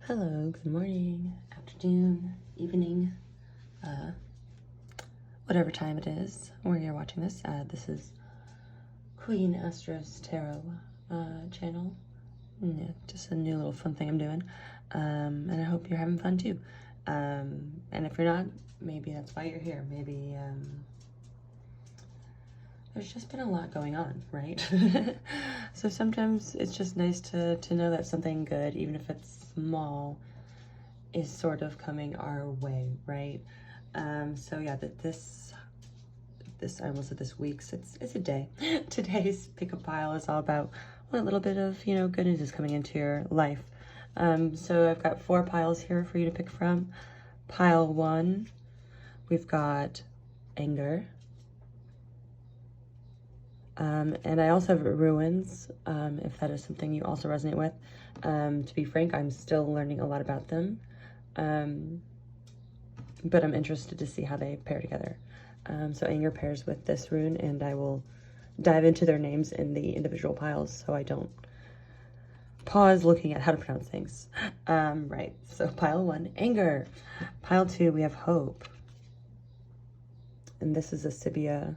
Hello, good morning, afternoon, evening, whatever time it is where you're watching this. This is Queen Astro's Tarot channel. Yeah, just a new little fun thing I'm doing. And I hope you're having fun too. And if you're not, maybe that's why you're here. Maybe there's just been a lot going on, right? So sometimes it's just nice to know that something good, even if it's small, is sort of coming our way, right? So yeah, this I almost said this week's, it's a day. Today's pick a pile is all about what a little bit of, good news is coming into your life. So I've got 4 piles here for you to pick from. Pile 1, we've got anger. And I also have ruins, if that is something you also resonate with. To be frank, I'm still learning a lot about them. But I'm interested to see how they pair together. So anger pairs with this rune, and I will dive into their names in the individual piles so I don't pause looking at how to pronounce things. Right, so pile 1, anger. Pile 2, we have hope. And this is a Sibylla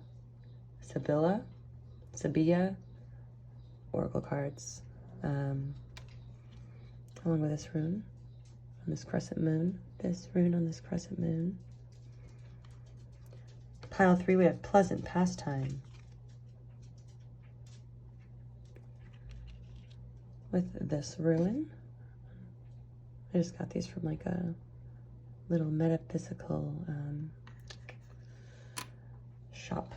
oracle cards, along with this rune on this crescent moon, this rune on this crescent moon. Pile 3, we have pleasant pastime with this rune. I just got these from like a little metaphysical shop,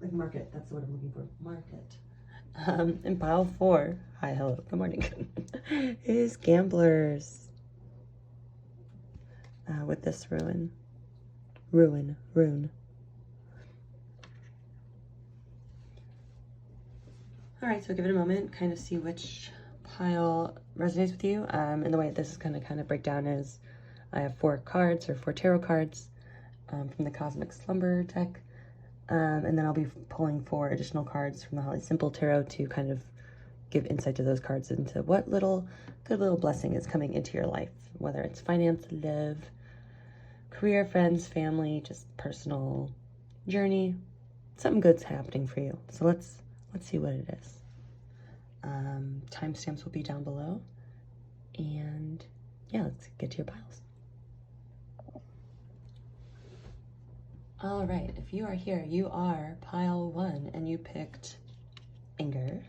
like market. That's what I'm looking for, market. And pile 4, hi, hello, good morning, is gamblers, with this rune. All right, so give it a moment, kind of see which pile resonates with you. And the way this is going to kind of break down is I have 4 cards, or 4 tarot cards, from the Cosmic Slumber deck. And then I'll be pulling 4 additional cards from the Holly Simple Tarot to kind of give insight to those cards into what good little blessing is coming into your life, whether it's finance, love, career, friends, family, just personal journey. Something good's happening for you. So let's see what it is. Timestamps will be down below. And yeah, let's get to your piles. All right, if you are here, you are pile 1 and you picked anger,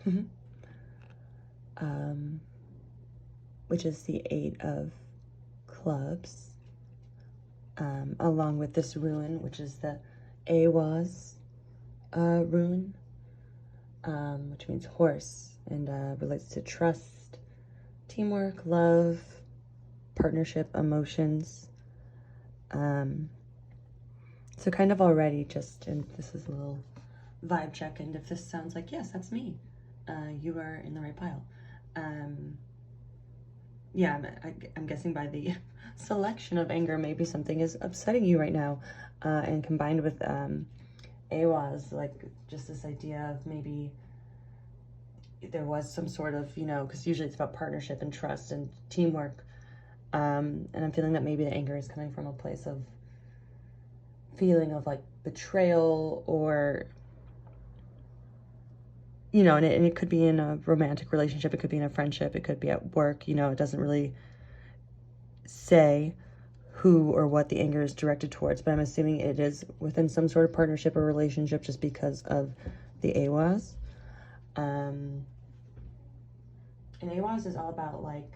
which is the 8 of clubs, along with this rune, which is the Awaz rune, which means horse, and relates to trust, teamwork, love, partnership, emotions. So kind of already just, and this is a little vibe check, and if this sounds like, yes, that's me, you are in the right pile. Yeah, I'm guessing by the selection of anger, maybe something is upsetting you right now, and combined with Awaz, like just this idea of maybe there was some sort of, because usually it's about partnership and trust and teamwork, and I'm feeling that maybe the anger is coming from a place of feeling of like betrayal, or and it could be in a romantic relationship, it could be in a friendship, it could be at work. It doesn't really say who or what the anger is directed towards, but I'm assuming it is within some sort of partnership or relationship just because of the Awaz. And Awaz is all about, like,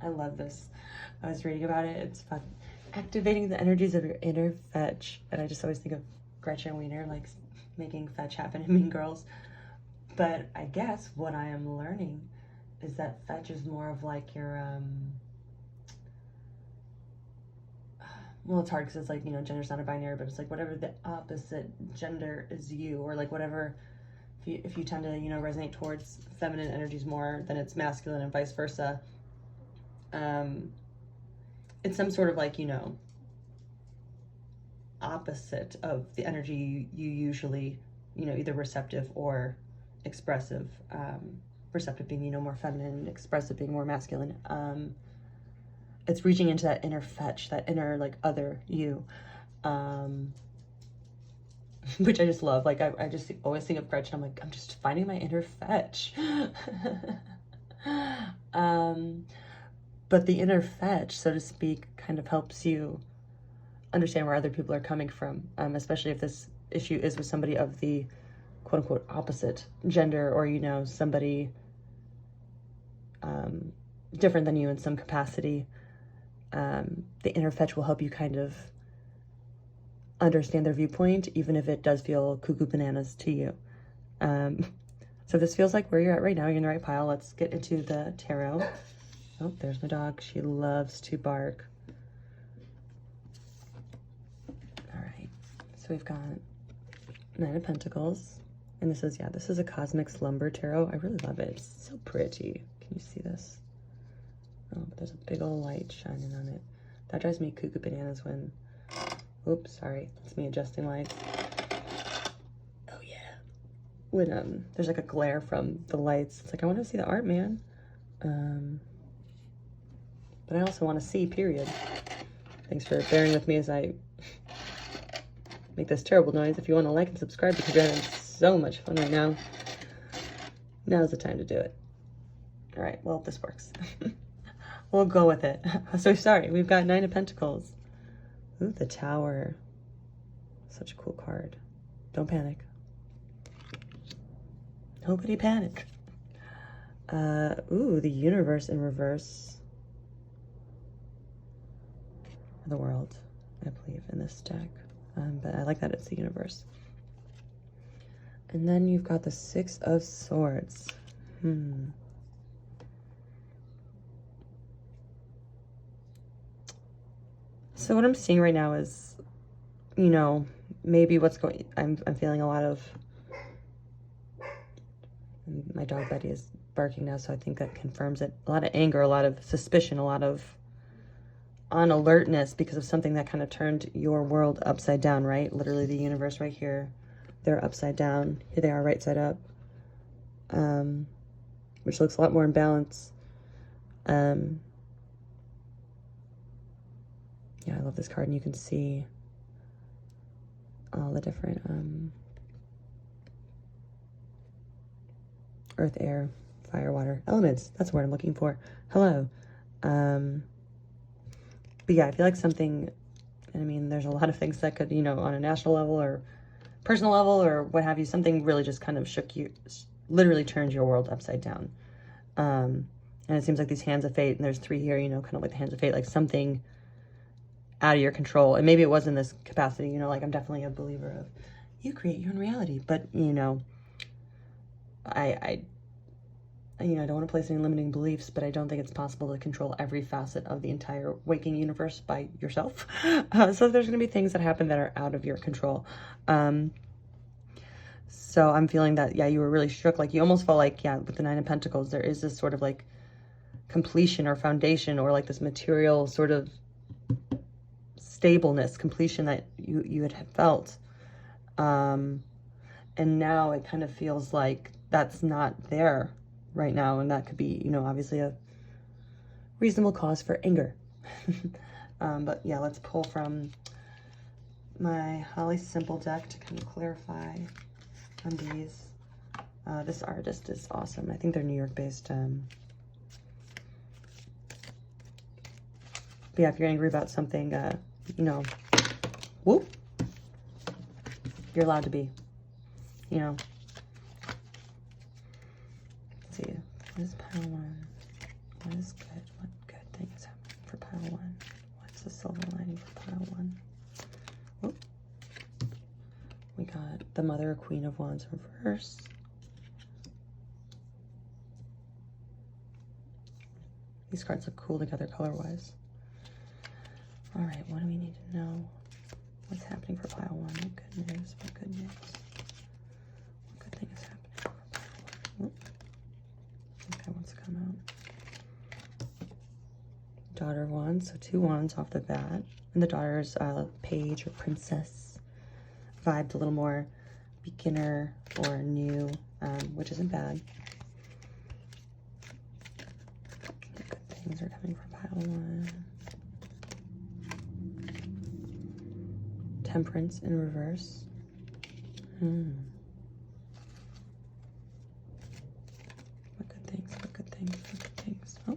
I love this. I was reading about it. It's fun. Activating the energies of your inner fetch. And I just always think of Gretchen Wiener, like making fetch happen in Mean Girls. But I guess what I am learning is that fetch is more of like your, well, it's hard because it's like, gender's not a binary, but it's like whatever the opposite gender is you, or like whatever, if you tend to, resonate towards feminine energies more than it's masculine and vice versa. It's some sort of like, opposite of the energy you usually, either receptive or expressive. Receptive being, more feminine, expressive being more masculine. it's reaching into that inner fetch, that inner like other you, which I just love. Like I just always think of Gretchen. I'm like, I'm just finding my inner fetch. But the inner fetch, so to speak, kind of helps you understand where other people are coming from, especially if this issue is with somebody of the quote unquote opposite gender, or, you know, somebody different than you in some capacity. The inner fetch will help you kind of understand their viewpoint, even if it does feel cuckoo bananas to you. So this feels like where you're at right now. You're in the right pile. Let's get into the tarot. Oh, there's my dog. She loves to bark. All right. So we've got Nine of Pentacles. And this is, yeah, this is a Cosmic Slumber Tarot. I really love it. It's so pretty. Can you see this? Oh, but there's a big old light shining on it. That drives me cuckoo bananas when... Oops, sorry. It's me adjusting lights. Oh, yeah. When there's like a glare from the lights. It's like, I want to see the art, man. But I also want to see, period. Thanks for bearing with me as I make this terrible noise. If you want to like and subscribe because we're having so much fun right now, now's the time to do it. All right, well, this works. We'll go with it. So sorry, we've got Nine of Pentacles. Ooh, the Tower. Such a cool card. Don't panic. Nobody panic. Ooh, the Universe in reverse. The World, I believe, in this deck. But I like that it's the Universe. And then you've got the Six of Swords. So what I'm seeing right now is, you know, maybe what's going... I'm feeling a lot of... My dog Betty is barking now, so I think that confirms it. A lot of anger, a lot of suspicion, a lot of on alertness because of something that kind of turned your world upside down, right? Literally the universe right here. They're upside down. Here they are right side up. Which looks a lot more in balance. Yeah, I love this card, and you can see all the different earth, air, fire, water, elements. That's the word I'm looking for. Hello. But yeah, I feel like something, I mean, there's a lot of things that could, you know, on a national level or personal level or what have you, something really just kind of shook you, literally turned your world upside down. And it seems like these hands of fate, and there's three here, you know, kind of like the hands of fate, like something out of your control. And maybe it was in this capacity, you know, like I'm definitely a believer of you create your own reality. But, you know, I don't want to place any limiting beliefs, but I don't think it's possible to control every facet of the entire waking universe by yourself. So there's going to be things that happen that are out of your control. So I'm feeling that, yeah, you were really shook. Like you almost felt like, yeah, with the Nine of Pentacles, there is this sort of like completion or foundation or like this material sort of stableness, completion that you had felt. And now it kind of feels like that's not there right now, and that could be, you know, obviously a reasonable cause for anger. But yeah, let's pull from my Holly Simple deck to kind of clarify on these. This artist is awesome. I think they're New York based. But yeah, if you're angry about something, you know, whoop, you're allowed to be, you know. Let's see, what is pile one? What is good? What good thing is happening for pile one? What's the silver lining for pile one? Whoop. We got the Mother of Queen of Wands reverse. These cards look cool together color-wise. All right, what do we need to know? What's happening for pile one? What good news? What good news? What good thing is happening for pile one? Okay, what's come out? Daughter of Wands, so 2 wands off the bat. And the daughter's page or princess. Vibed a little more beginner or new, which isn't bad. What good things are coming from pile one? Temperance in reverse. What good things, what good things, what good things. Oh,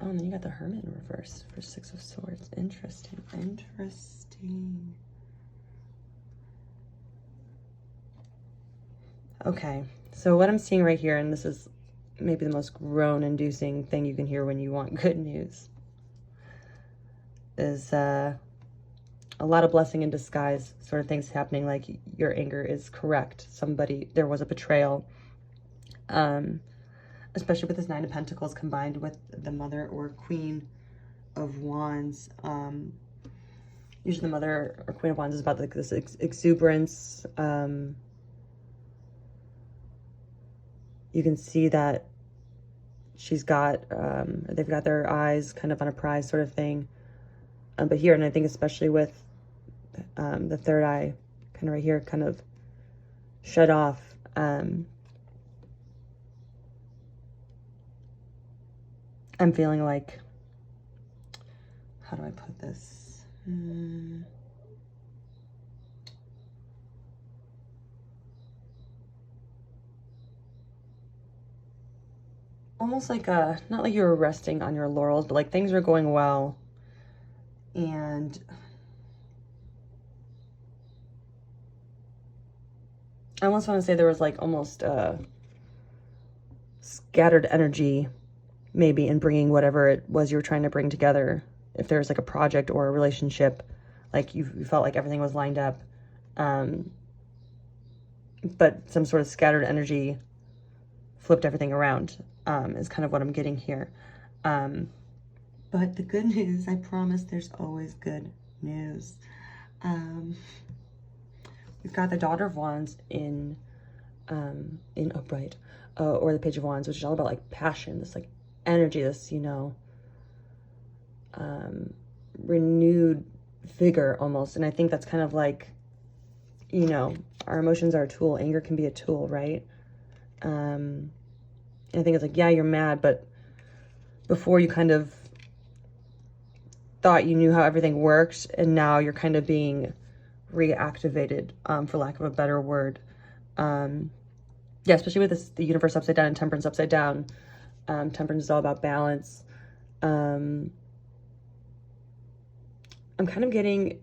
and then you got the Hermit in reverse for Six of Swords. Interesting, interesting. Okay, so what I'm seeing right here, and this is maybe the most groan-inducing thing you can hear when you want good news, is a lot of blessing in disguise sort of things happening. Like, your anger is correct. There was a betrayal, especially with this Nine of Pentacles combined with the Mother or Queen of Wands. Usually the Mother or Queen of Wands is about like this exuberance. You can see that they've got their eyes kind of on a prize sort of thing. But here, and I think especially with the third eye kind of right here, kind of shut off. I'm feeling like, how do I put this? Almost like not like you were resting on your laurels, but like things are going well. And I almost want to say there was like almost scattered energy maybe in bringing whatever it was you were trying to bring together. If there's like a project or a relationship, like you felt like everything was lined up. But some sort of scattered energy flipped everything around, is kind of what I'm getting here. But the good news, I promise there's always good news. We've got the Daughter of Wands in upright, or the Page of Wands, which is all about like passion, this like energy, this, renewed vigor almost. And I think that's kind of like, our emotions are a tool. Anger can be a tool, right? And I think it's like, yeah, you're mad, but before you kind of thought you knew how everything worked, and now you're kind of being reactivated, for lack of a better word. Yeah, especially with the universe upside down and Temperance upside down. Temperance is all about balance. I'm kind of getting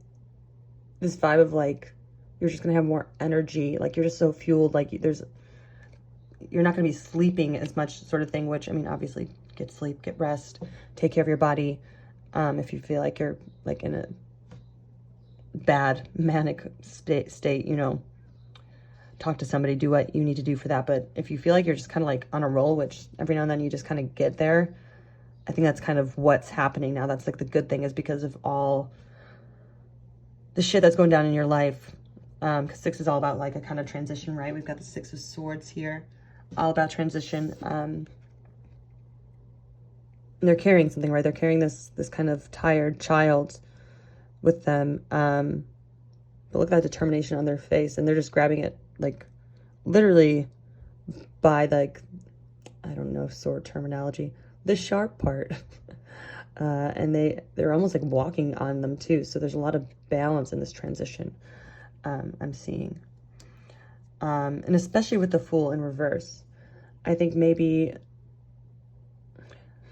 this vibe of like, you're just going to have more energy. Like, you're just so fueled. Like, you're not going to be sleeping as much sort of thing, which, I mean, obviously get sleep, get rest, take care of your body. If you feel like you're like in a bad manic state, talk to somebody, do what you need to do for that. But if you feel like you're just kind of like on a roll, which every now and then you just kind of get there, I think that's kind of what's happening now. That's like the good thing, is because of all the shit that's going down in your life. Because 6 is all about like a kind of transition, right? We've got the 6 of Swords here, all about transition. They're carrying something, right? They're carrying this kind of tired child with them. But look at that determination on their face, and they're just grabbing it, like, literally by, like, I don't know, sword terminology, the sharp part. And they're almost like walking on them too. So there's a lot of balance in this transition, I'm seeing. And especially with the Fool in reverse, I think maybe,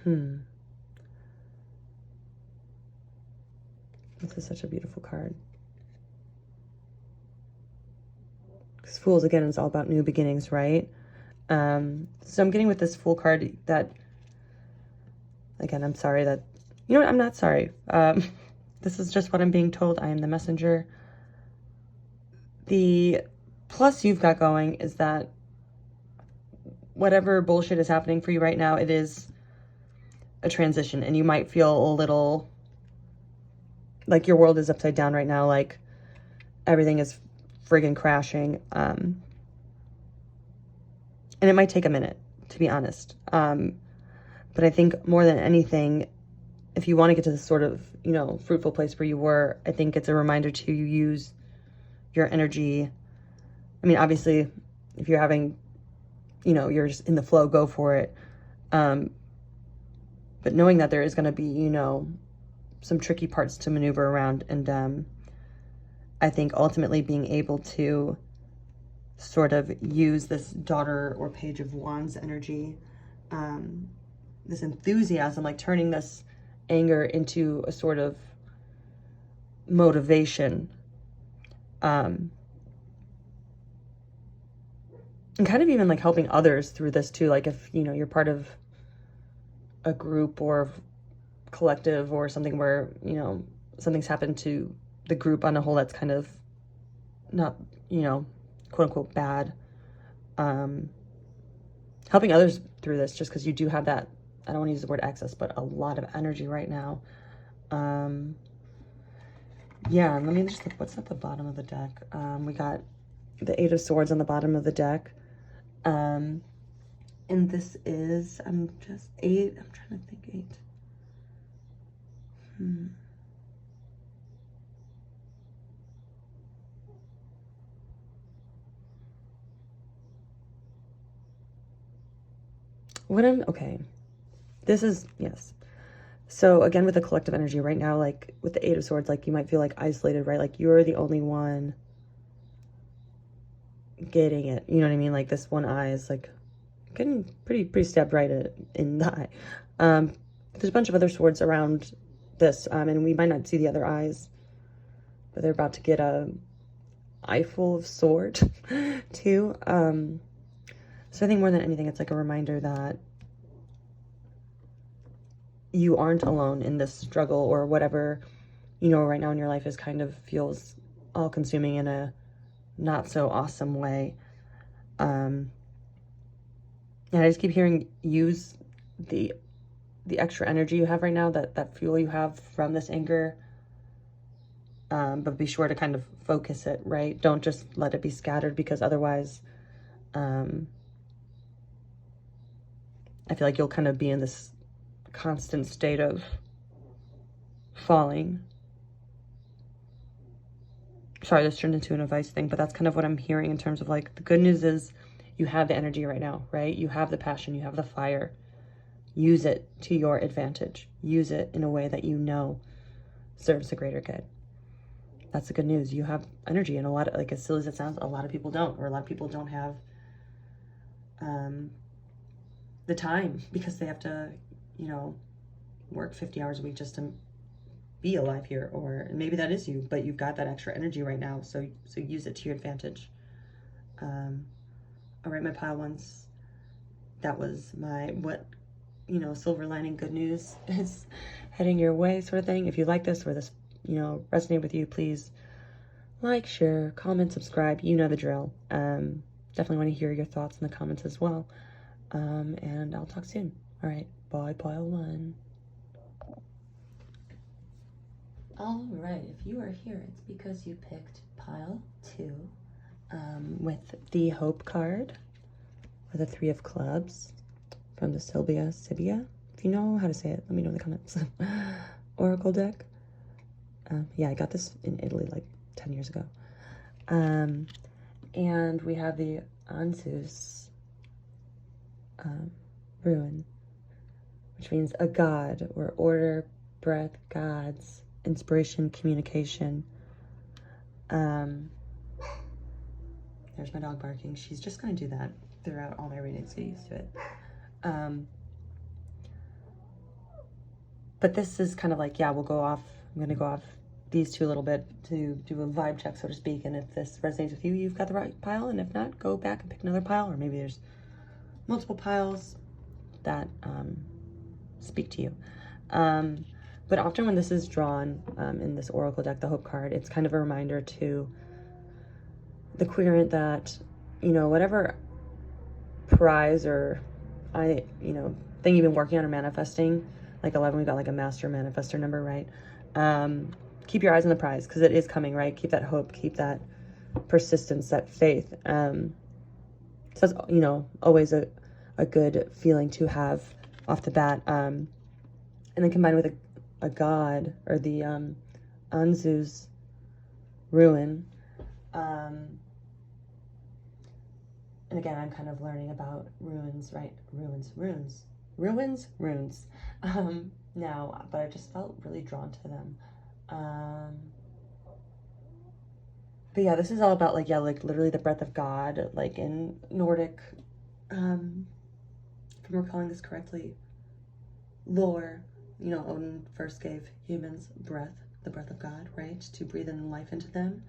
this is such a beautiful card. Because Fools, again, is all about new beginnings, right? So I'm getting with this Fool card that, again, I'm sorry that, you know what, I'm not sorry. This is just what I'm being told. I am the messenger. The plus you've got going is that whatever bullshit is happening for you right now, it is a transition, and you might feel a little like your world is upside down right now, like everything is friggin' crashing. And it might take a minute, to be honest. But I think more than anything, if you want to get to this sort of, fruitful place where you were, I think it's a reminder to use your energy. I mean, obviously, if you're having, you're just in the flow, go for it. But knowing that there is going to be, some tricky parts to maneuver around, and I think ultimately being able to sort of use this Daughter or Page of Wands energy, this enthusiasm, like turning this anger into a sort of motivation, and kind of even like helping others through this too. Like if, you know, you're part of a group or collective or something where, you know, something's happened to the group on a whole that's kind of not, you know, quote unquote bad, helping others through this, just because you do have that, I don't want to use the word excess, but a lot of energy right now. Yeah, let me just look, what's at the bottom of the deck? We got the Eight of Swords on the bottom of the deck. And this is, I'm trying to think, 8. Okay, this is, yes. So again, with the collective energy right now, like with the Eight of Swords, like you might feel like isolated, right? Like you're the only one getting it. You know what I mean? Like this one eye is like getting pretty stabbed right in the eye. There's a bunch of other swords around this, and we might not see the other eyes, but they're about to get a eyeful of sword too. So I think more than anything, it's like a reminder that you aren't alone in this struggle, or whatever, you know, right now in your life is kind of feels all consuming in a not so awesome way. And I just keep hearing, use the extra energy you have right now, that fuel you have from this anger, but be sure to kind of focus it, right? Don't just let it be scattered, because otherwise, I feel like you'll kind of be in this constant state of falling. Sorry, this turned into an advice thing, but that's kind of what I'm hearing in terms of like, the good news is you have the energy right now, right? You have the passion, you have the fire. Use it to your advantage. Use it in a way that you know serves the greater good. That's the good news. You have energy, and a lot of, like, as silly as it sounds, a lot of people don't, or a lot of people don't have the time, because they have to, you know, work 50 hours a week just to be alive here. Or maybe that is you, but you've got that extra energy right now, so use it to your advantage. All right, my pile ones, that was my you know, silver lining good news is heading your way sort of thing. If you like this, or this, you know, resonate with you, please like, share, comment, subscribe. You know the drill. Definitely want to hear your thoughts in the comments as well. And I'll talk soon. All right, bye, pile 1. All right, if you are here, it's because you picked pile 2, with the Hope card, or the 3 of Clubs, from the Sibia. If you know how to say it, let me know in the comments. Oracle deck. Yeah, I got this in Italy like 10 years ago. And we have the Anzus ruin, which means a god, or order, breath, gods, inspiration, communication. There's my dog barking. She's just going to do that throughout all my readings. Get used to it. But this is kind of like, yeah, we'll go off. I'm going to go off these two a little bit to do a vibe check, so to speak. And if this resonates with you, you've got the right pile. And if not, go back and pick another pile. Or maybe there's multiple piles that speak to you. But often when this is drawn in this Oracle deck, the Hope card, it's kind of a reminder to the querent that, you know, whatever prize or thing you've been working on or manifesting, like 11, we got like a master manifestor number, right? Keep your eyes on the prize, because it is coming, right? Keep that hope, keep that persistence, that faith. So that's, you know, always a good feeling to have off the bat. And then combined with a god, or the Anzus ruin. And again, I'm kind of learning about runes, right? Runes now, but I just felt really drawn to them. But yeah, this is all about like, yeah, like literally the breath of God, like in Nordic, if I'm recalling this correctly, lore, you know, Odin first gave humans breath, the breath of God, right? To breathe in life into them.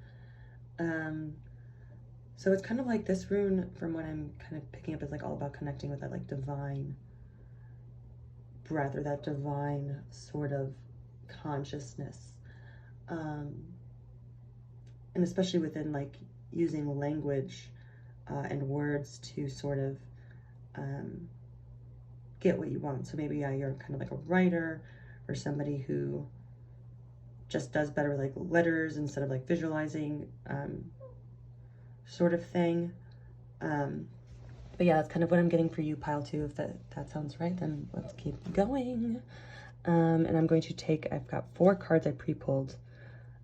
So it's kind of like this rune, from what I'm kind of picking up, is like all about connecting with that like divine breath, or that divine sort of consciousness. And especially within like using language and words to sort of get what you want. So maybe you're kind of like a writer, or somebody who just does better with like letters instead of like visualizing, sort of thing. But yeah, that's kind of what I'm getting for you, pile 2. If that sounds right, then let's keep going. And I'm going to take, I've got 4 cards I pre-pulled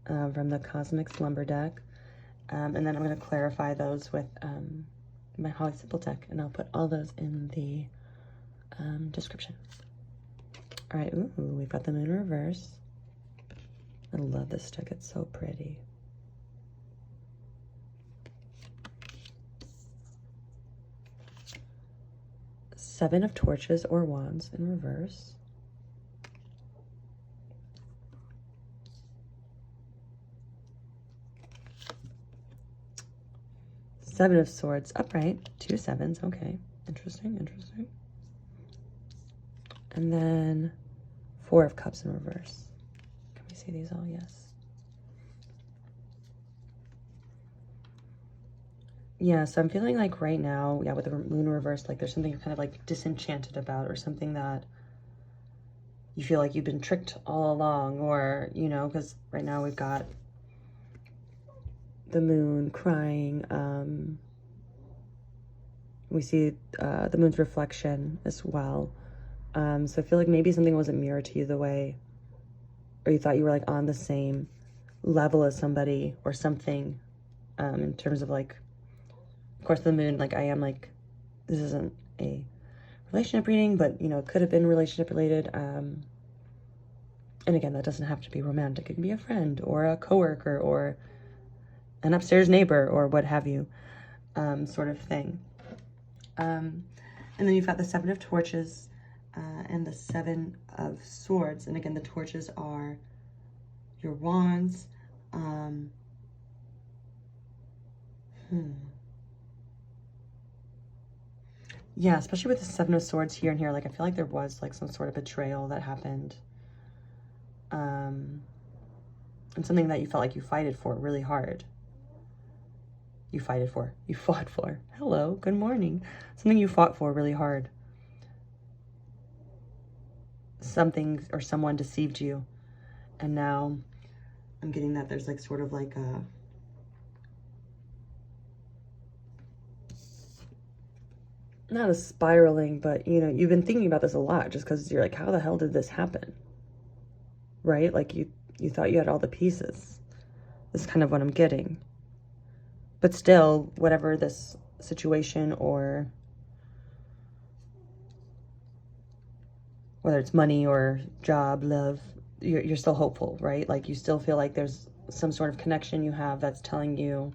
from the Cosmic Slumber deck. And then I'm going to clarify those with my Holly Simple deck, and I'll put all those in the description. All right, ooh, we've got the Moon Reverse. I love this deck, it's so pretty. Seven of Torches or Wands in reverse. Seven of Swords upright, 2 sevens, okay. Interesting, interesting. And then 4 of Cups in reverse. Can we see these all? Yes. Yeah, so I'm feeling like right now, yeah, with the Moon reverse, like there's something you're kind of like disenchanted about, or something that you feel like you've been tricked all along, or, you know, because right now we've got the moon crying. We see the moon's reflection as well. So I feel like maybe something wasn't mirrored to you the way, or you thought you were like on the same level as somebody or something, in terms of like, of course, the moon, like I am like, this isn't a relationship reading, but you know, it could have been relationship related. And again, that doesn't have to be romantic. It can be a friend or a coworker or an upstairs neighbor or what have you, sort of thing. And then you've got the 7 of Torches and the 7 of Swords. And again, the torches are your wands. Yeah, especially with the 7 of Swords here and here, like I feel like there was like some sort of betrayal that happened. And something that you felt like you fought for really hard. You fought for. Hello, good morning. Something you fought for really hard. Something or someone deceived you. And now I'm getting that there's like sort of like a, not a spiraling, but you know, you've been thinking about this a lot, just because you're like, how the hell did this happen? Right? Like you thought you had all the pieces. This is kind of what I'm getting. But still, whatever this situation, or whether it's money or job, love, you're still hopeful, right? Like you still feel like there's some sort of connection you have that's telling you,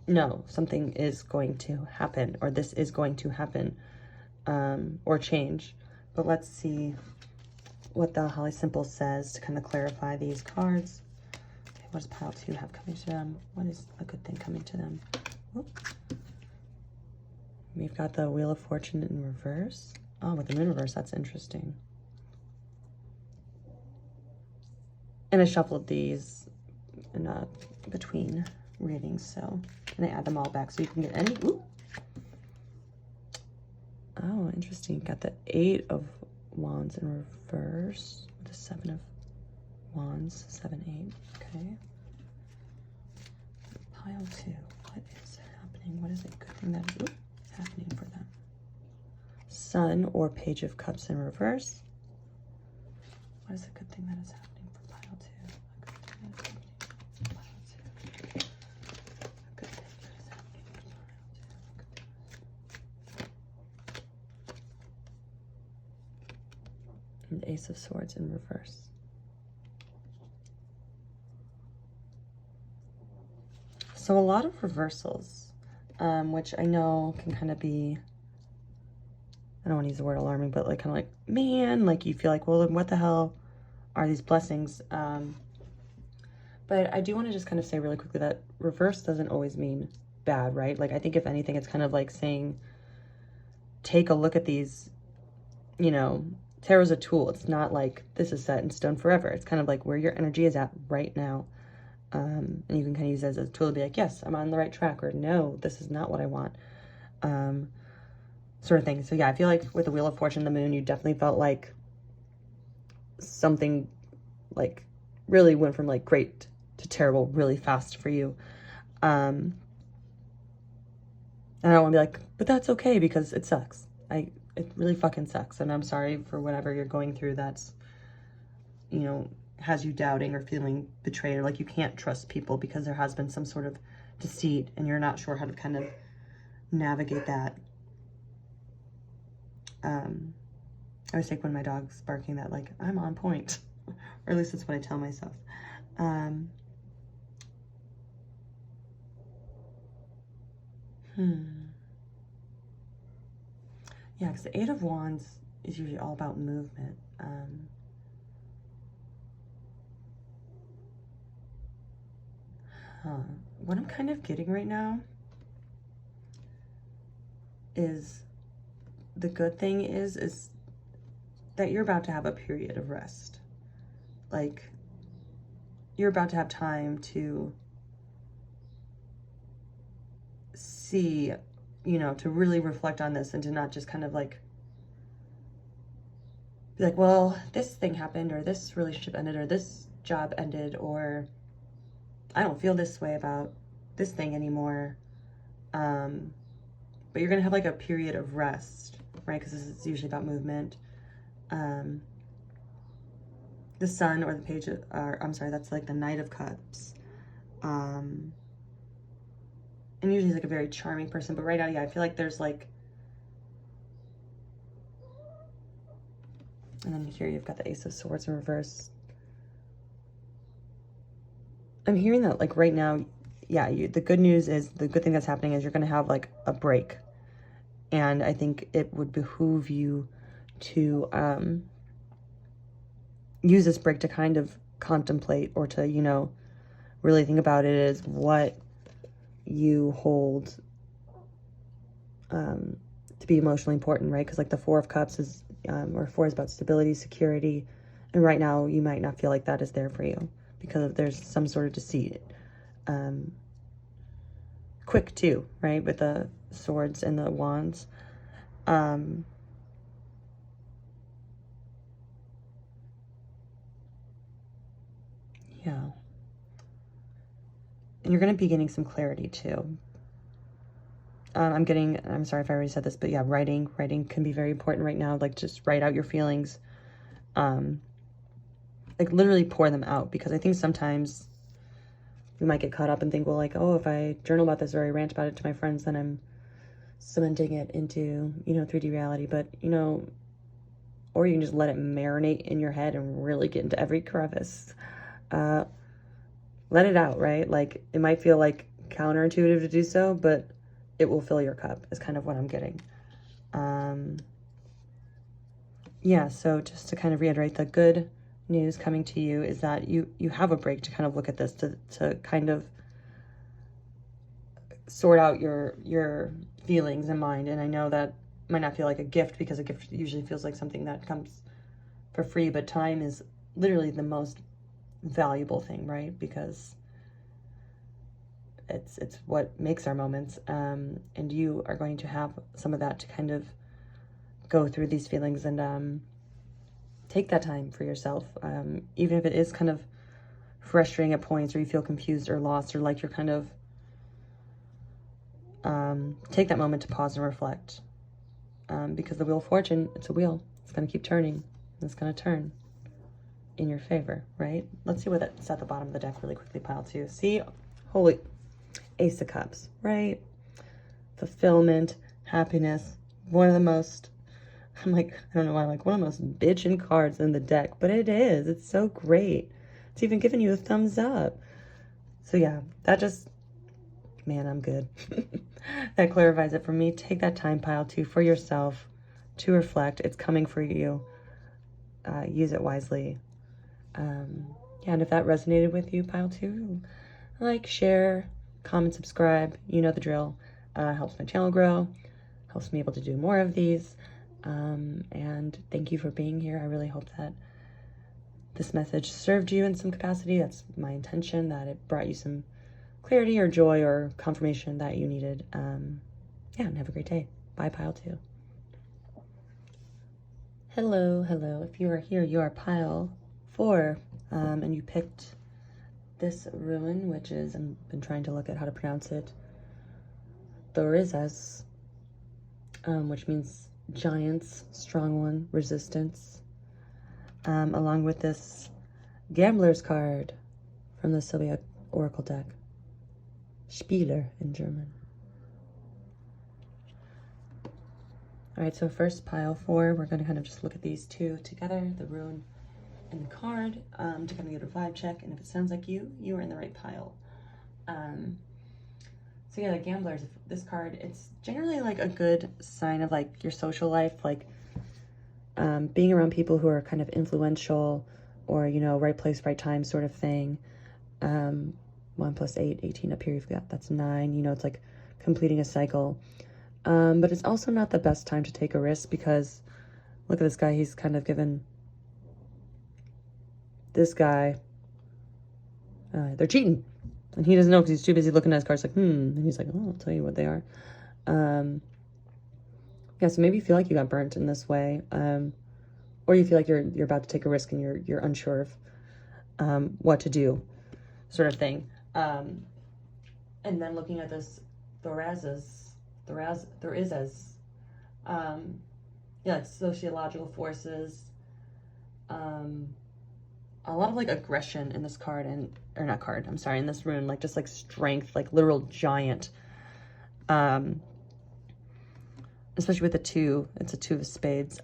no, something is going to happen, or this is going to happen, or change. But let's see what the Holly Simple says to kind of clarify these cards. Okay, what does pile 2 have coming to them? What is a good thing coming to them? Whoop. We've got the Wheel of Fortune in reverse. Oh, with the Moon reverse, that's interesting. And I shuffled these in between readings, so, and I add them all back so you can get any. Ooh. Oh, interesting. Got the 8 of Wands in reverse with the 7 of Wands, 7, 8. Okay. Pile 2. What is happening? What is a good thing that is happening for them? Sun or Page of Cups in reverse. What is a good thing that is happening for pile 2? A good thing that is happening for pile 2. A good thing that is happening for pile 2. And Ace of Swords in reverse. So a lot of reversals, which I know can kind of be, I don't want to use the word alarming, but like kind of like, man, like you feel like, well, what the hell are these blessings? But I do want to just kind of say really quickly that reverse doesn't always mean bad, right? Like I think if anything, it's kind of like saying, take a look at these, you know, tarot's a tool. It's not like this is set in stone forever. It's kind of like where your energy is at right now. And you can kind of use it as a tool to be like, yes, I'm on the right track, or no, this is not what I want. Sort of thing. So yeah, I feel like with the Wheel of Fortune, the moon, you definitely felt like something like really went from like great to terrible really fast for you. And I don't want to be like, but that's okay because it sucks. It really fucking sucks. And I'm sorry for whatever you're going through that's, you know, has you doubting or feeling betrayed, or like you can't trust people because there has been some sort of deceit and you're not sure how to kind of navigate that. I always take one of my dogs barking that like, I'm on point, or at least that's what I tell myself. Yeah, because the Eight of Wands is usually all about movement. What I'm kind of getting right now is the good thing is that you're about to have a period of rest. Like, you're about to have time to see, you know, to really reflect on this and to not just kind of like be like, well, this thing happened, or this relationship ended, or this job ended, or I don't feel this way about this thing anymore. But you're going to have like a period of rest, right? Because this is usually about movement. The Sun or the Page of, I'm sorry, that's like the Knight of Cups. And usually he's like a very charming person, but right now, yeah, I feel like there's like, and then here you've got the Ace of Swords in reverse. I'm hearing that like right now, yeah, the good news is, the good thing that's happening is you're going to have like a break. And I think it would behoove you to use this break to kind of contemplate, or to, you know, really think about it as what you hold to be emotionally important, right? Because like the Four of Cups is, or Four is about stability, security. And right now you might not feel like that is there for you because there's some sort of deceit. Quick too, right? With the swords and the wands. Yeah. And you're going to be getting some clarity too. I'm sorry if I already said this, but yeah, writing can be very important right now. Like just write out your feelings. Like literally pour them out, because I think sometimes we might get caught up and think, well, like, oh, if I journal about this or I rant about it to my friends, then I'm cementing it into, you know, 3D reality. But, you know, or you can just let it marinate in your head and really get into every crevice. Let it out, right? Like, it might feel like counterintuitive to do so, but it will fill your cup, is kind of what I'm getting. Yeah, so just to kind of reiterate, the good news coming to you is that you have a break to kind of look at this, to kind of sort out your feelings and mind. And I know that might not feel like a gift, because a gift usually feels like something that comes for free, but time is literally the most valuable thing, right? Because it's what makes our moments, and you are going to have some of that to kind of go through these feelings and take that time for yourself, even if it is kind of frustrating at points, or you feel confused or lost, or like you're kind of take that moment to pause and reflect, because the Wheel of Fortune, it's a wheel. It's going to keep turning. It's going to turn in your favor, right? Let's see what that's at the bottom of the deck really quickly, pile two. See, holy Ace of Cups, right? Fulfillment, happiness, one of the most, I'm like, I don't know why, I'm like one of the most bitchin' cards in the deck, but it is. It's so great. It's even giving you a thumbs up. So yeah, that just man, I'm good. That clarifies it for me. Take that time, pile 2, for yourself to reflect. It's coming for you. Use it wisely. Yeah, and if that resonated with you, pile 2, like, share, comment, subscribe. You know the drill. Helps my channel grow. Helps me able to do more of these. And thank you for being here. I really hope that this message served you in some capacity. That's my intention, that it brought you some clarity or joy or confirmation that you needed. Yeah, and have a great day. Bye, pile 2. Hello, hello. If you are here, you are pile 4, and you picked this ruin, which is, I've been trying to look at how to pronounce it, Thorizas, which means giants, strong one, resistance, along with this Gambler's card from the Sylvia Oracle deck. Spieler in German. All right, so first, pile 4, we're going to kind of just look at these two together, the rune and the card, to kind of get a vibe check. And if it sounds like you are in the right pile. So yeah, the Gamblers, this card, it's generally like a good sign of like your social life, like being around people who are kind of influential, or, you know, right place, right time sort of thing. 1 + 8, 18 up here, you've got, that's 9, you know, it's like completing a cycle. But it's also not the best time to take a risk, because look at this guy, he's kind of given this guy, they're cheating. And he doesn't know because he's too busy looking at his cards like, And he's like, oh, I'll tell you what they are. Yeah, so maybe you feel like you got burnt in this way. Or you feel like you're about to take a risk and you're unsure of what to do, sort of thing. And then looking at this Thorizas, yeah, it's sociological forces, a lot of like aggression in this card, in this rune, like just like strength, like literal giant, especially with the 2, it's a 2 of spades.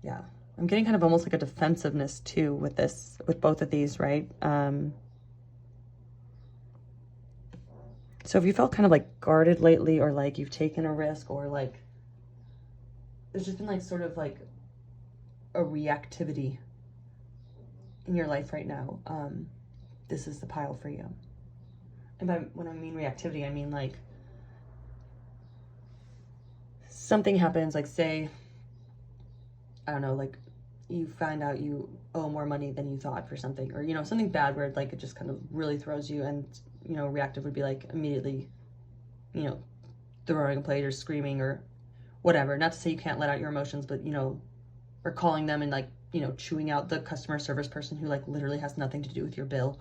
Yeah, I'm getting kind of almost like a defensiveness too with this, with both of these, right? So if you felt kind of like guarded lately, or like you've taken a risk, or like there's just been like sort of like a reactivity in your life right now, this is the pile for you. And when I mean reactivity, I mean like something happens, like say, I don't know, like you find out you owe more money than you thought for something, or, you know, something bad where like it just kind of really throws you, and, you know, reactive would be like immediately, you know, throwing a plate or screaming or whatever. Not to say you can't let out your emotions, but, you know, or calling them and like, you know, chewing out the customer service person who like literally has nothing to do with your bill.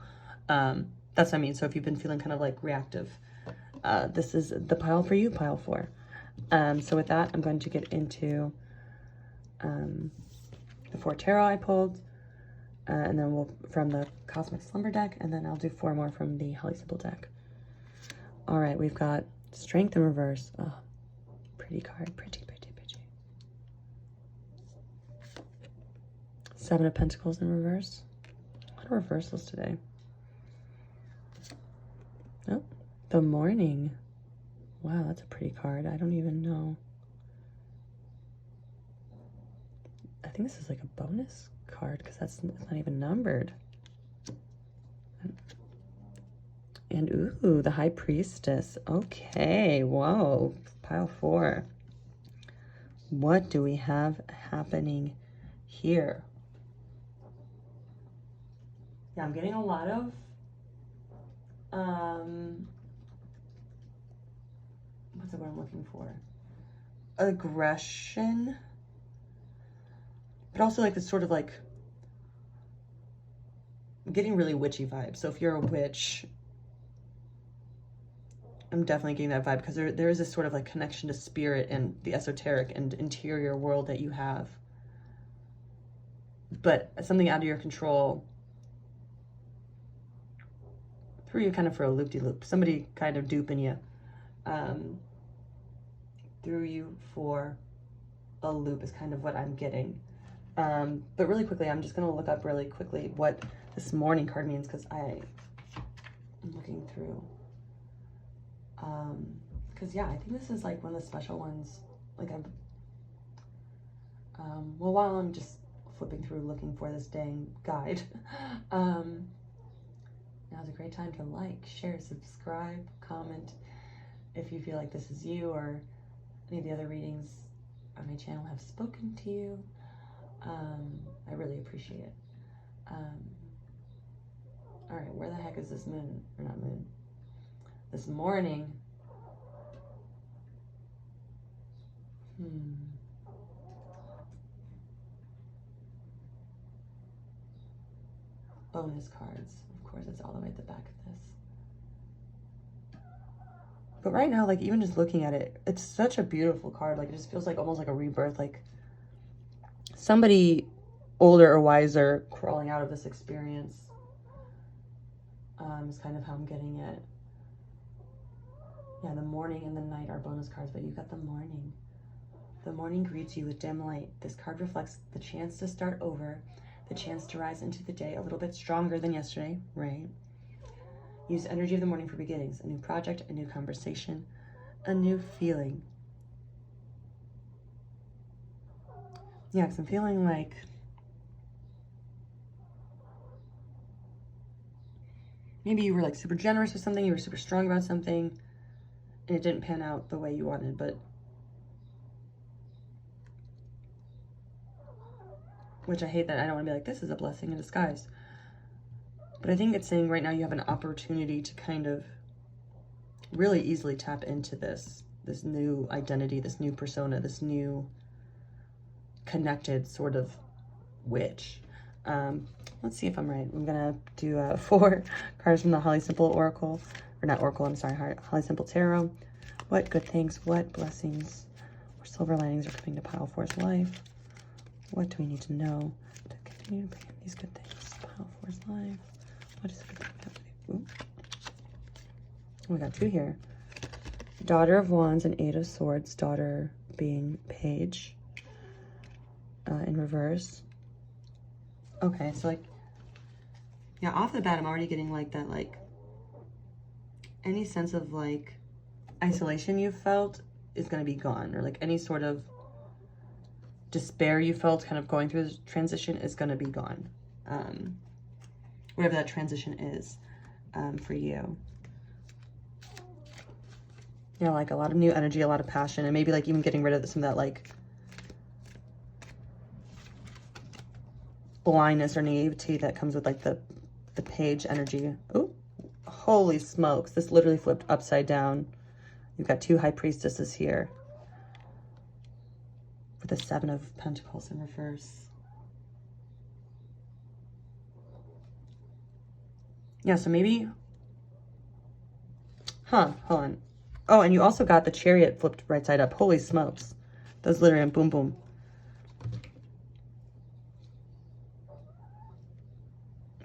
That's what I mean. So if you've been feeling kind of like reactive, this is the pile for you, pile 4. So with that, I'm going to get into the 4 tarot I pulled, and then we'll from the Cosmic Slumber deck, and then I'll do 4 more from the Holly Sybil deck. All right, we've got Strength in reverse. Oh, pretty card, pretty. 7 of Pentacles in reverse. A lot of reversals today. Oh, the Morning. Wow, that's a pretty card. I don't even know. I think this is like a bonus card, because that's not even numbered. And ooh, the High Priestess. Okay, whoa, pile 4. What do we have happening here? Yeah, I'm getting a lot of what's the word I'm looking for? Aggression, but also like this sort of like, I'm getting really witchy vibes. So if you're a witch, I'm definitely getting that vibe, because there is this sort of like connection to spirit and the esoteric and interior world that you have, but something out of your control threw you kind of for a loop-de-loop. Somebody kind of duping you, threw you for a loop is kind of what I'm getting. But really quickly, I'm just going to look up really quickly what this Morning card means, because I'm I'm looking through. Because yeah, I think this is like one of the special ones. Like well, while I'm just flipping through looking for this dang guide, now's a great time to like, share, subscribe, comment if you feel like this is you or any of the other readings on my channel have spoken to you. I really appreciate it. All right, where the heck is this moon? Or not moon. This morning. Bonus cards. Of course, it's all the way at the back of this. But right now, like, even just looking at it, it's such a beautiful card. Like, it just feels like almost like a rebirth. Like, somebody older or wiser crawling out of this experience is kind of how I'm getting it. Yeah, the morning and the night are bonus cards, but you got the morning. The morning greets you with dim light. This card reflects the chance to start over, the chance to rise into the day a little bit stronger than yesterday, right? Use the energy of the morning for beginnings, a new project, a new conversation, a new feeling. Yeah, because I'm feeling like maybe you were like super generous with something, you were super strong about something, and it didn't pan out the way you wanted, but which I hate that I don't want to be like, this is a blessing in disguise. But I think it's saying right now you have an opportunity to kind of really easily tap into this new identity, this new persona, this new connected sort of witch. Let's see if I'm right. I'm gonna do 4 cards from the Holly Simple Oracle, or not Oracle, I'm sorry, Holly Simple Tarot. What good things, what blessings, or silver linings are coming to Pile 4's life? What do we need to know to continue to bring in these good things? Pile 4's life. What is a good thing happening? We got 2 here. Daughter of Wands and 8 of Swords. Daughter being Page in reverse. Okay, so like, yeah, off the bat, I'm already getting like that, like, any sense of like isolation you felt is going to be gone, or like any sort of despair you felt kind of going through this transition is going to be gone. Whatever that transition is for you. You know, like a lot of new energy, a lot of passion, and maybe like even getting rid of some of that like blindness or naivety that comes with like the Page energy. Oh, holy smokes. This literally flipped upside down. You've got 2 High Priestesses here with the 7 of Pentacles in reverse. Yeah, so maybe, hold on. Oh, and you also got the Chariot flipped right side up. Holy smokes. Those literally went boom, boom.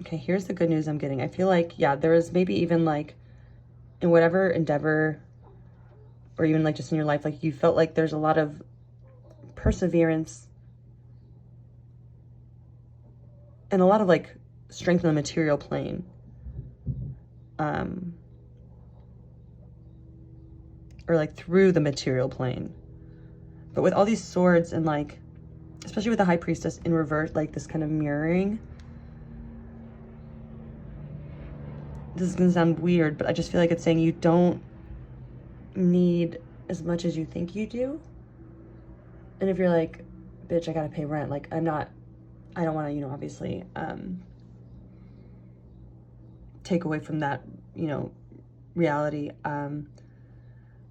Okay, here's the good news I'm getting. I feel like, yeah, there is maybe even like in whatever endeavor or even like just in your life, like you felt like there's a lot of perseverance and a lot of like strength in the material plane. Or like through the material plane. But with all these swords and like, especially with the High Priestess in reverse, like this kind of mirroring. This is gonna sound weird, but I just feel like it's saying you don't need as much as you think you do. And if you're like, bitch, I gotta pay rent, like I don't wanna, you know, obviously take away from that, you know, reality.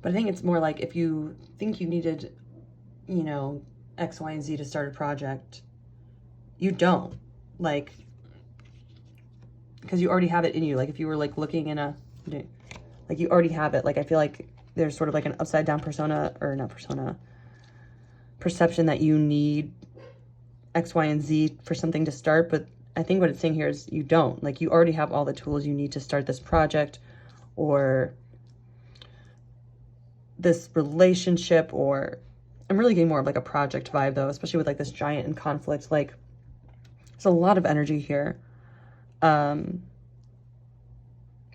But I think it's more like if you think you needed, you know, X, Y, and Z to start a project, you don't. Like, because you already have it in you. Like if you were like looking in a, like you already have it. Like I feel like there's sort of like an upside down persona, or not persona, perception that you need X, Y, and Z for something to start. But I think what it's saying here is you don't. Like you already have all the tools you need to start this project or this relationship, or I'm really getting more of like a project vibe though, especially with like this Giant in conflict. Like there's a lot of energy here.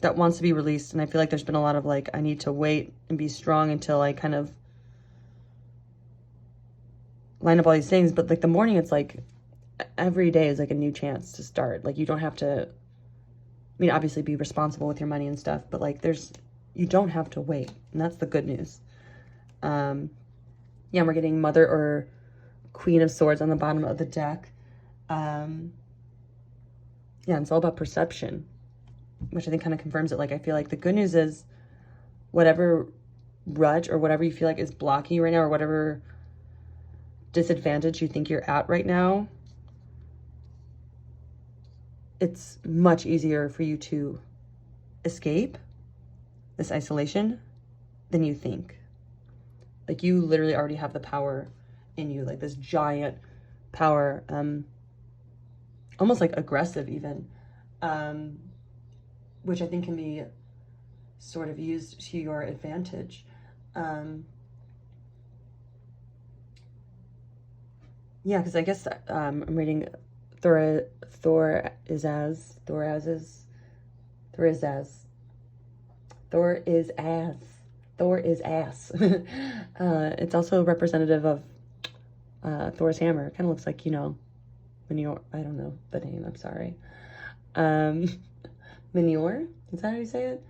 that wants to be released. And I feel like there's been a lot of like, I need to wait and be strong until I kind of line up all these things. But like the morning, it's like every day is like a new chance to start. Like you don't have to, I mean, obviously be responsible with your money and stuff, but like you don't have to wait. And that's the good news. Yeah, we're getting Mother or Queen of Swords on the bottom of the deck. Yeah, it's all about perception, which I think kind of confirms it. Like, I feel like the good news is whatever rut or whatever you feel like is blocking you right now, or whatever disadvantage you think you're at right now, it's much easier for you to escape this isolation than you think. Like, you literally already have the power in you, like this giant power, almost like aggressive even, which I think can be sort of used to your advantage. Yeah, because I guess I'm reading Thor is as. It's also representative of Thor's hammer. It kind of looks like, you know, Manure. I don't know the name. I'm sorry. Manure? Is that how you say it?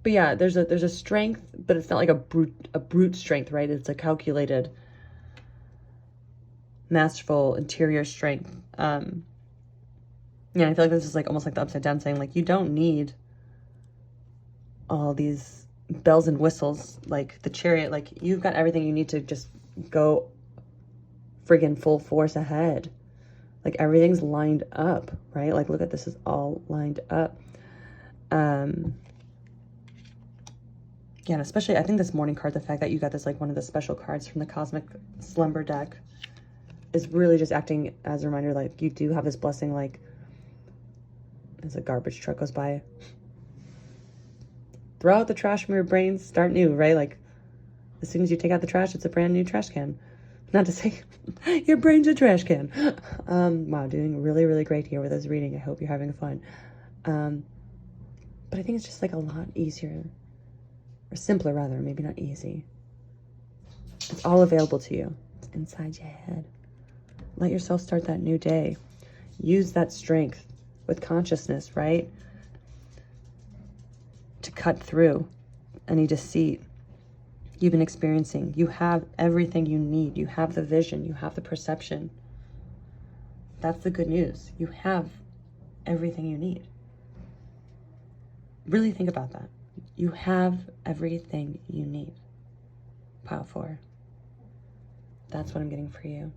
But yeah, there's a strength, but it's not like a brute strength, right? It's a calculated, masterful interior strength. Yeah, I feel like this is like almost like the upside down saying, like, you don't need all these bells and whistles, like the Chariot. Like, you've got everything you need to just go friggin' full force ahead. Like, everything's lined up, right? Like, look at this, is all lined up. Yeah, and especially, I think this morning card, the fact that you got this, like, one of the special cards from the Cosmic Slumber deck is really just acting as a reminder, like, you do have this blessing, like, as a garbage truck goes by. Throw out the trash from your brains, start new, right? Like, as soon as you take out the trash, it's a brand new trash can. Not to say your brain's a trash can. Wow, doing really, really great here with this reading. I hope you're having fun. But I think it's just like a lot easier, or simpler rather, maybe not easy. It's all available to you. It's inside your head. Let yourself start that new day. Use that strength with consciousness, right? To cut through any deceit you've been experiencing. You have everything you need. You have the vision. You have the perception. That's the good news. You have everything you need. Really think about that. You have everything you need. Pile 4. That's what I'm getting for you.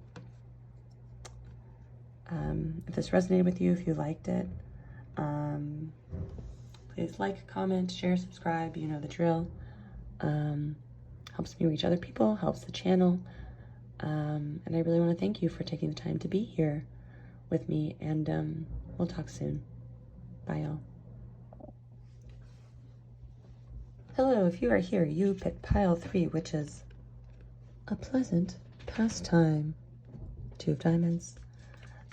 If this resonated with you, if you liked it, please like, comment, share, subscribe. You know the drill. Helps me reach other people, helps the channel. And I really want to thank you for taking the time to be here with me. And we'll talk soon. Bye, y'all. Hello, if you are here, you picked pile 3, which is a pleasant pastime. 2 of diamonds.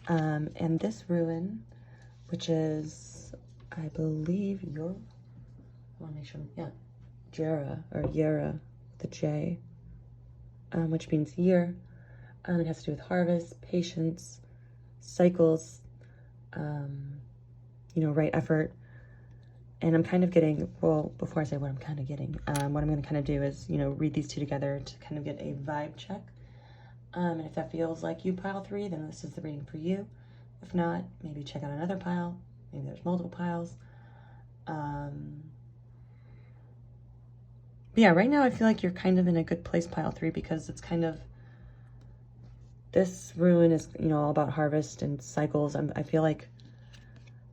And this ruin, which is, I believe, I want to make sure, yeah, Jera, or Yera, the J, which means year. It has to do with harvest, patience, cycles, you know, right effort. And I'm kind of getting, well, before I say what I'm kind of getting, what I'm going to kind of do is, you know, read these 2 together to kind of get a vibe check. And if that feels like you, pile 3, then this is the reading for you. If not, maybe check out another pile. Maybe there's multiple piles. But yeah, right now I feel like you're kind of in a good place, pile 3, because it's kind of, this ruin is, you know, all about harvest and cycles. I feel like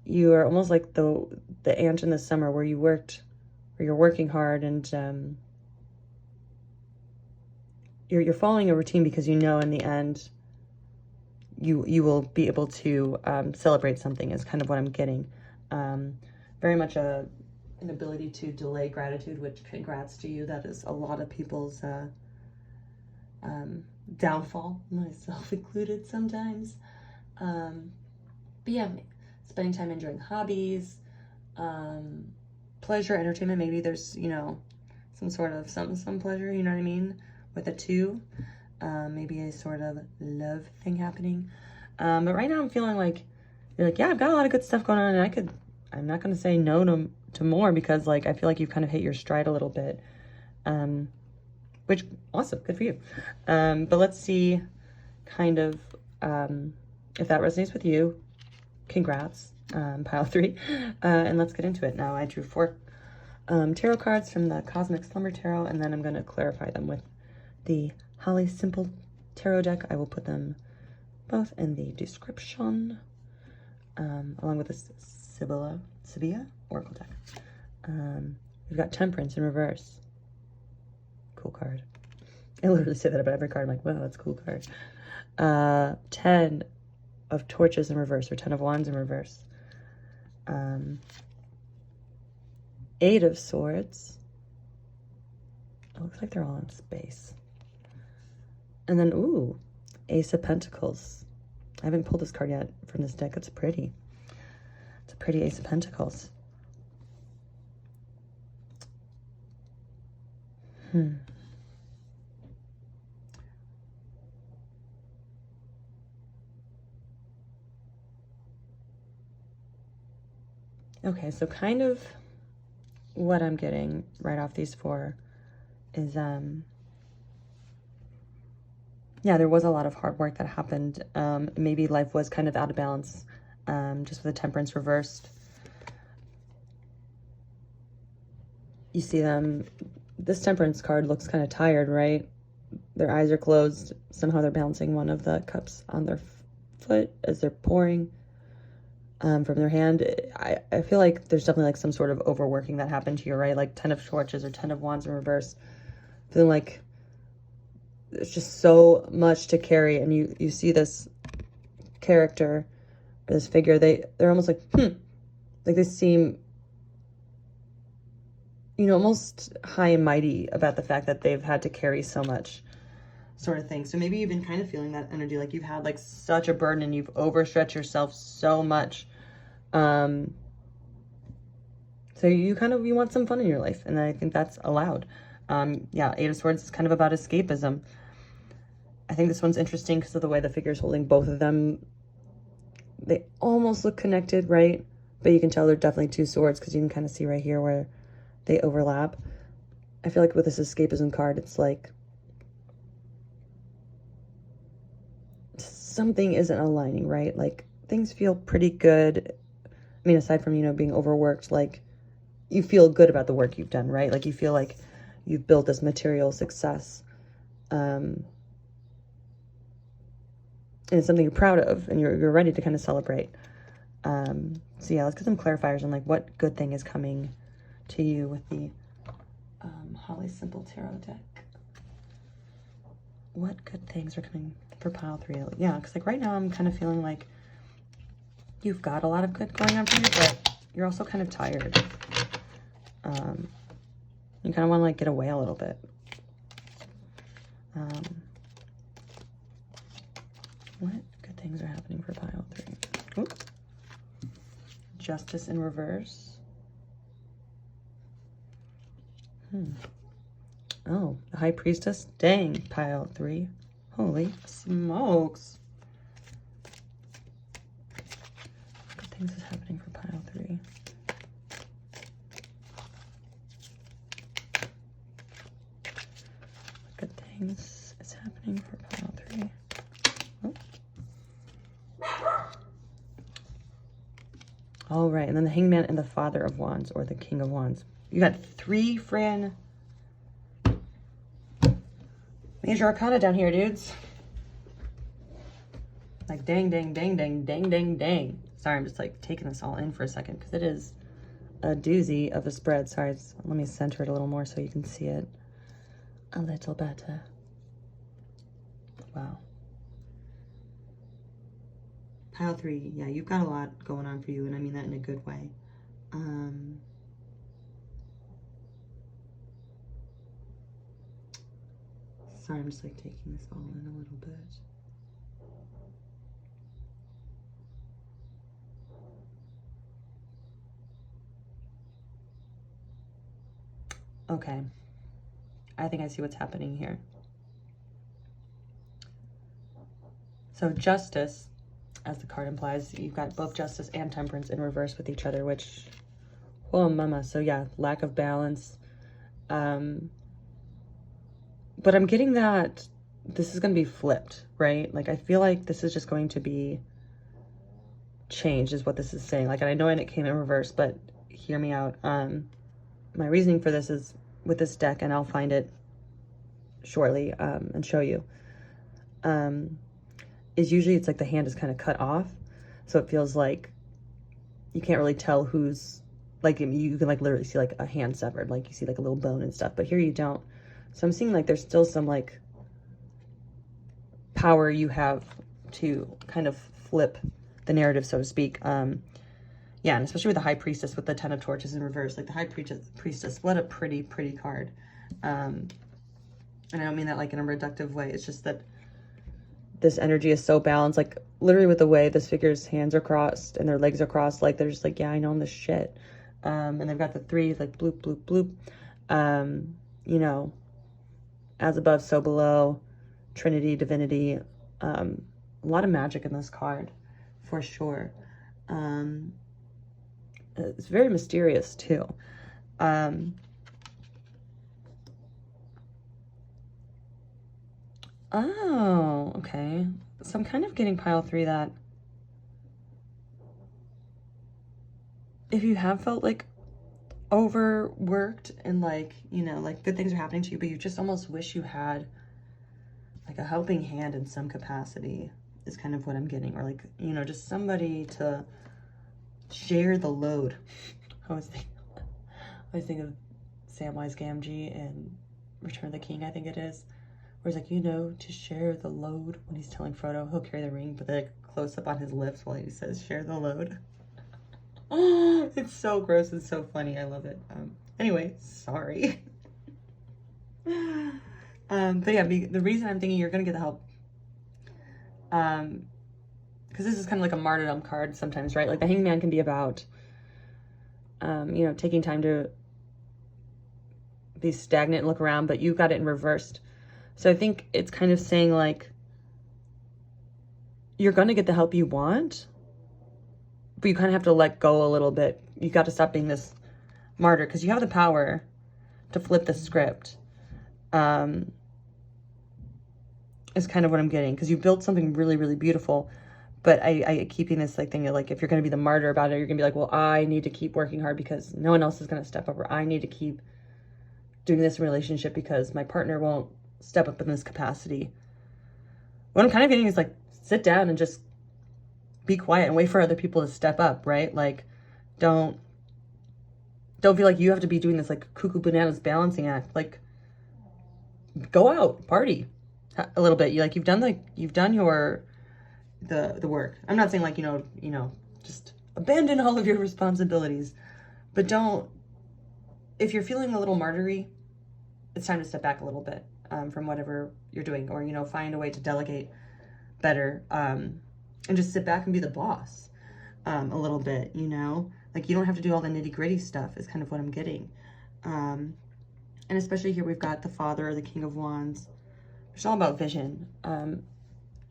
you are almost like the ant in the summer where you're working hard and you're following a routine because you know in the end you will be able to celebrate something, is kind of what I'm getting. Very much an ability to delay gratitude, which congrats to you. That is a lot of people's downfall, myself included sometimes. But yeah, spending time enjoying hobbies, pleasure, entertainment. Maybe there's, you know, some sort of some pleasure, you know what I mean, with a 2. Maybe a sort of love thing happening. But right now I'm feeling like you're like, yeah, I've got a lot of good stuff going on, and I'm not going to say no to more, because like I feel like you've kind of hit your stride a little bit. Which, awesome, good for you. But let's see kind of if that resonates with you. Congrats, pile 3. And let's get into it. Now I drew 4 tarot cards from the Cosmic Slumber Tarot, and then I'm going to clarify them with the Holly Simple Tarot deck. I will put them both in the description, along with this Sibylla Oracle deck. We've got Temperance in reverse. Cool card. I literally say that about every card. I'm like, wow, that's a cool card. 10 of Torches in reverse, or 10 of Wands in reverse. 8 of Swords. It looks like they're all in space. And then, ooh, Ace of Pentacles. I haven't pulled this card yet from this deck. It's pretty. It's a pretty Ace of Pentacles. Okay, so kind of what I'm getting right off these 4 is, yeah, there was a lot of hard work that happened. Maybe life was kind of out of balance, just with the Temperance reversed. You see them, this Temperance card looks kind of tired, right? Their eyes are closed. Somehow they're balancing one of the cups on their foot as they're pouring from their hand. I feel like there's definitely like some sort of overworking that happened here, right? Like 10 of Torches or 10 of Wands in reverse. Feeling like there's just so much to carry, and you see this character, or this figure, they're almost like, like they seem, you know, almost high and mighty about the fact that they've had to carry so much, sort of thing. So maybe you've been kind of feeling that energy, like you've had like such a burden and you've overstretched yourself so much. So you want some fun in your life, and I think that's allowed. Yeah, 8 of Swords is kind of about escapism. I think this one's interesting because of the way the figure's holding both of them. They almost look connected, right? But you can tell they're definitely 2 swords, because you can kind of see right here where they overlap. I feel like with this escapism card, it's like something isn't aligning, right? Like things feel pretty good. I mean, aside from, you know, being overworked, like you feel good about the work you've done, right? Like you feel like you've built this material success. And it's something you're proud of, and you're ready to kind of celebrate. So yeah, let's get some clarifiers on like what good thing is coming to you with the Holly Simple Tarot deck. What good things are coming for pile 3? Yeah, because like right now I'm kind of feeling like you've got a lot of good going on for you, but you're also kind of tired. You kind of want to like get away a little bit. What good things are happening for pile 3? Oops. Justice in reverse. Oh, the High Priestess. Dang, pile 3. Holy smokes. What good things is happening for pile 3? What good things is happening for pile 3? Oh. All right, and then the Hangman and the Father of Wands, or the King of Wands. You got 3 Fran Major Arcana down here, dudes. Like dang, dang, dang, dang, dang, dang, dang. Sorry, I'm just like taking this all in for a second because it is a doozy of a spread. Sorry, let me center it a little more so you can see it a little better. Wow. Pile 3, yeah, you've got a lot going on for you, and I mean that in a good way. Sorry, I'm just like taking this all in a little bit. Okay. I think I see what's happening here. So justice, as the card implies, you've got both justice and temperance in reverse with each other, which, oh mama. So yeah, lack of balance. But I'm getting that this is going to be flipped, right? Like, I feel like this is just going to be changed is what this is saying. Like, and I know it came in reverse, but hear me out. My reasoning for this is with this deck, and I'll find it shortly and show you, is usually it's like the hand is kind of cut off. So it feels like you can't really tell who's, like, you can like literally see like a hand severed, like you see like a little bone and stuff, but here you don't. So I'm seeing like there's still some like power you have to kind of flip the narrative, so to speak. Yeah, and especially with the High Priestess with the Ten of Torches in reverse, like the High Priestess, what a pretty card. And I don't mean that like in a reductive way. It's just that this energy is so balanced, like literally with the way this figure's hands are crossed and their legs are crossed, like they're just like, yeah, I know I'm the shit. And they've got the three, like bloop, bloop, bloop. You know, as above, so below, Trinity, divinity, a lot of magic in this card, for sure. It's very mysterious too. Oh, okay. So I'm kind of getting pile 3 that if you have felt like overworked and like, you know, like good things are happening to you, but you just almost wish you had like a helping hand in some capacity is kind of what I'm getting. Or like, you know, just somebody to share the load. I always think of Samwise Gamgee in Return of the King, I think it is. Where he's like, you know, to share the load. When he's telling Frodo he'll carry the ring, but they like close up on his lips while he says share the load. Oh, it's so gross and so funny. I love it. Anyway, sorry. But yeah, the reason I'm thinking you're gonna get the help, because this is kind of like a martyrdom card sometimes, right? Like the Hangman can be about, you know, taking time to be stagnant and look around, but you got it in reversed. So I think it's kind of saying like, you're going to get the help you want, but you kind of have to let go a little bit. You got to stop being this martyr because you have the power to flip the script. Is kind of what I'm getting, because you built something really, really beautiful. But I keeping this like thing of like, if you're going to be the martyr about it, you're going to be like, well, I need to keep working hard because no one else is going to step up, or I need to keep doing this relationship because my partner won't step up in this capacity. What I'm kind of getting is like, sit down and just be quiet and wait for other people to step up, right? Like, don't feel like you have to be doing this like cuckoo bananas balancing act. Like, go out, party a little bit. You've done your the work. I'm not saying like, you know, just abandon all of your responsibilities, but don't, if you're feeling a little martyry, it's time to step back a little bit from whatever you're doing, or, you know, find a way to delegate better, and just sit back and be the boss a little bit, you know, like you don't have to do all the nitty gritty stuff is kind of what I'm getting. And especially here, we've got the Father or the King of Wands. It's all about vision. And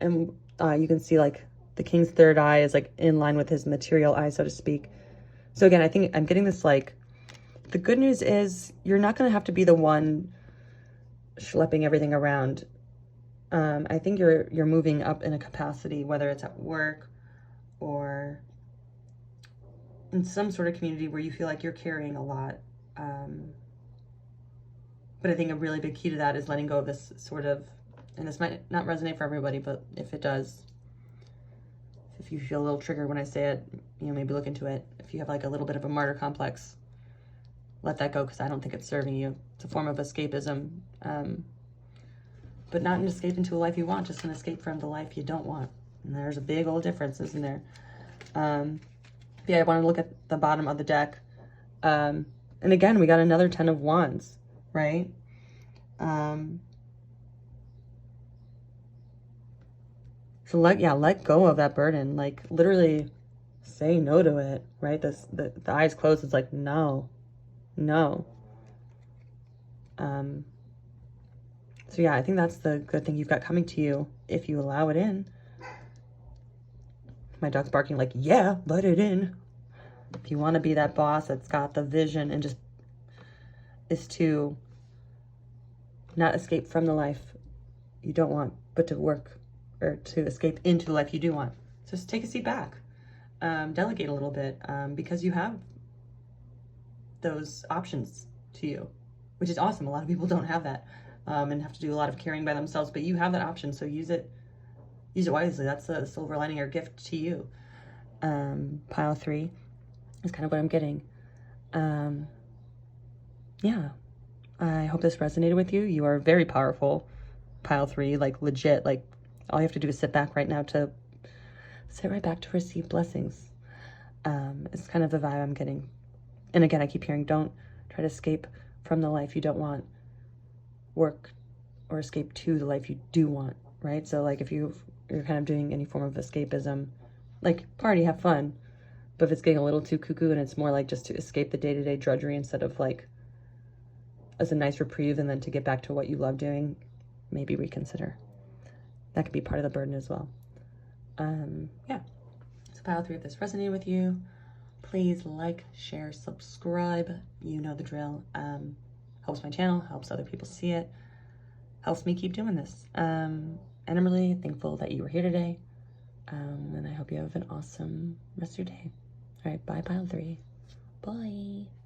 you can see like the King's third eye is like in line with his material eye, so to speak. So again, I think I'm getting this, like, the good news is you're not going to have to be the one schlepping everything around. I think you're moving up in a capacity, whether it's at work or in some sort of community where you feel like you're carrying a lot. But I think a really big key to that is letting go of this sort of, and this might not resonate for everybody, but if it does, if you feel a little triggered when I say it, you know, maybe look into it. If you have like a little bit of a martyr complex, let that go, because I don't think it's serving you. It's a form of escapism, but not an escape into a life you want, just an escape from the life you don't want. And there's a big old difference, isn't there? Yeah, I want to look at the bottom of the deck. And again, we got another 10 of Wands, right? So let go of that burden. Like, literally say no to it, right? The eyes closed. It's like, no. So yeah, I think that's the good thing you've got coming to you if you allow it in. My dog's barking like, yeah, let it in. If you want to be that boss that's got the vision and just is to not escape from the life you don't want, but to work or to escape into the life you do want. So just take a seat back, delegate a little bit, because you have those options to you, which is awesome. A lot of people don't have that, and have to do a lot of caring by themselves, but you have that option, so use it wisely. That's the silver lining or gift to you. Pile 3 is kind of what I'm getting. Yeah, I hope this resonated with you. You are very powerful, pile 3, like legit. Like all you have to do is sit right back to receive blessings. It's kind of the vibe I'm getting. And again, I keep hearing, don't try to escape from the life you don't want. Work or escape to the life you do want, right? So like if you're kind of doing any form of escapism, like party, have fun. But if it's getting a little too cuckoo and it's more like just to escape the day-to-day drudgery instead of like as a nice reprieve and then to get back to what you love doing, maybe reconsider. That could be part of the burden as well. Yeah. So pile 3, if this resonated with you, please like, share, subscribe. You know the drill. Helps my channel, helps other people see it, helps me keep doing this. And I'm really thankful that you were here today. And I hope you have an awesome rest of your day. All right, bye, pile 3. Bye.